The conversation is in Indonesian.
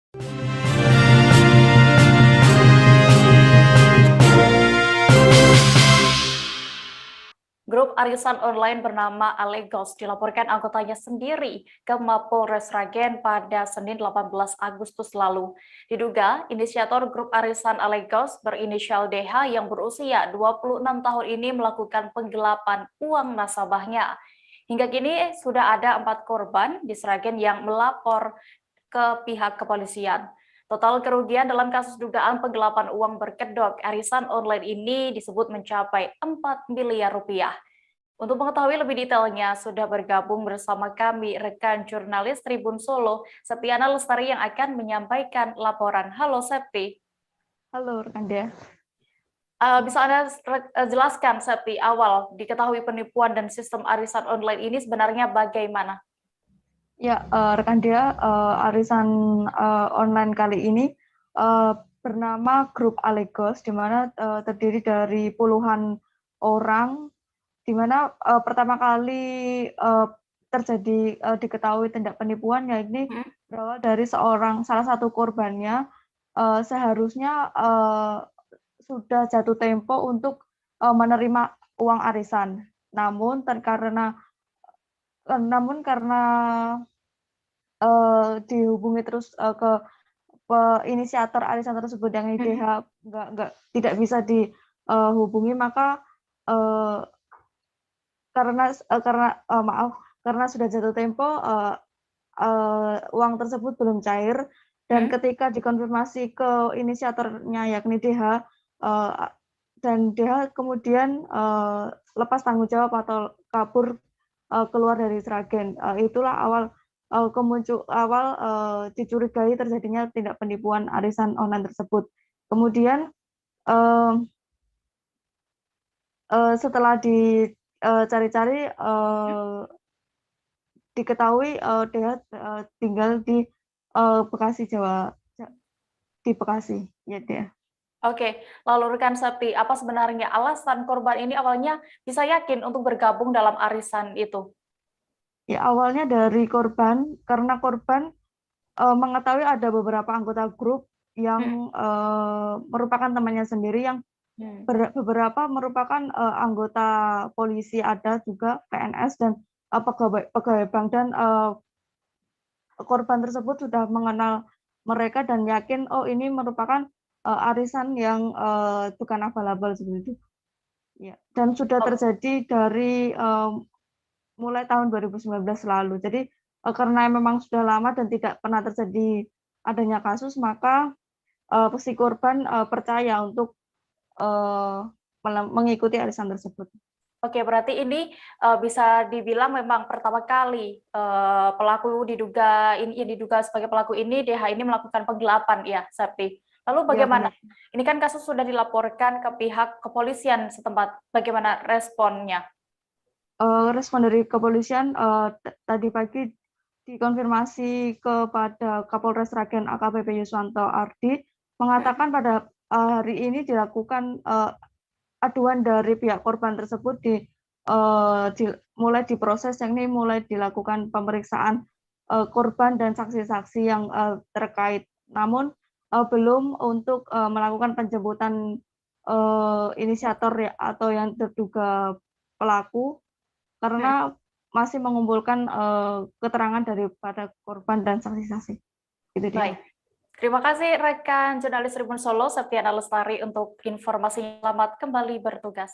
Grup arisan online bernama Alegos dilaporkan anggotanya sendiri ke Mapolres Sragen pada Senin 18 Agustus lalu. Diduga, inisiator grup arisan Alegos berinisial DH yang berusia 26 tahun ini melakukan penggelapan uang nasabahnya. Hingga kini sudah ada 4 korban di Sragen yang melapor ke pihak kepolisian. Total kerugian dalam kasus dugaan penggelapan uang berkedok arisan online ini disebut mencapai 4 miliar rupiah. Untuk mengetahui lebih detailnya, sudah bergabung bersama kami rekan jurnalis Tribun Solo, Septiana Lestari yang akan menyampaikan laporan. Halo Septi. Halo rekan Dea. Bisa Anda jelaskan Septi, awal diketahui penipuan dan sistem arisan online ini sebenarnya bagaimana? Ya, rekan Dea, arisan online kali ini bernama Grup Alegos, di mana terdiri dari puluhan orang, di mana pertama kali terjadi diketahui tindak penipuan, yakni berawal dari salah satu korbannya seharusnya sudah jatuh tempo untuk menerima uang arisan. Namun karena dihubungi terus ke inisiator arisan tersebut yang IDH tidak bisa dihubungi, maka karena sudah jatuh tempo uang tersebut belum cair, dan ketika dikonfirmasi ke inisiatornya yakni DH, dan DH kemudian lepas tanggung jawab atau kabur keluar dari Sragen. Itulah awal dicurigai terjadinya tindak penipuan arisan online tersebut. Kemudian setelah dicari-cari diketahui DH tinggal di Bekasi, Jawa, di Bekasi, ya dia. Oke, lalu rekan Septi, apa sebenarnya alasan korban ini awalnya bisa yakin untuk bergabung dalam arisan itu? Ya, awalnya dari korban, karena korban mengetahui ada beberapa anggota grup yang merupakan temannya sendiri, yang beberapa merupakan anggota polisi, ada juga PNS dan pegawai bank, dan korban tersebut sudah mengenal mereka dan yakin ini merupakan arisan yang bukan abal-abal seperti itu. Ya, dan sudah terjadi dari mulai tahun 2019 lalu. Jadi karena memang sudah lama dan tidak pernah terjadi adanya kasus, maka si korban percaya untuk mengikuti arisan tersebut. Oke, berarti ini bisa dibilang memang pertama kali pelaku yang diduga sebagai pelaku ini, DH ini melakukan penggelapan, ya, Septi. Lalu bagaimana? Ya, ini kan kasus sudah dilaporkan ke pihak kepolisian setempat. Bagaimana responnya? Respon dari kepolisian tadi pagi dikonfirmasi kepada Kapolres Sragen AKBP Yuswanto Ardi, mengatakan pada hari ini dilakukan aduan dari pihak korban tersebut mulai diproses, yakni mulai dilakukan pemeriksaan korban dan saksi-saksi yang terkait. Namun belum untuk melakukan penjemputan inisiator atau yang terduga pelaku, karena masih mengumpulkan keterangan daripada korban dan saksi-saksi. Gitu dia. Baik. Terima kasih rekan jurnalis Tribun Solo, Septiana Lestari, untuk informasinya. Selamat kembali bertugas.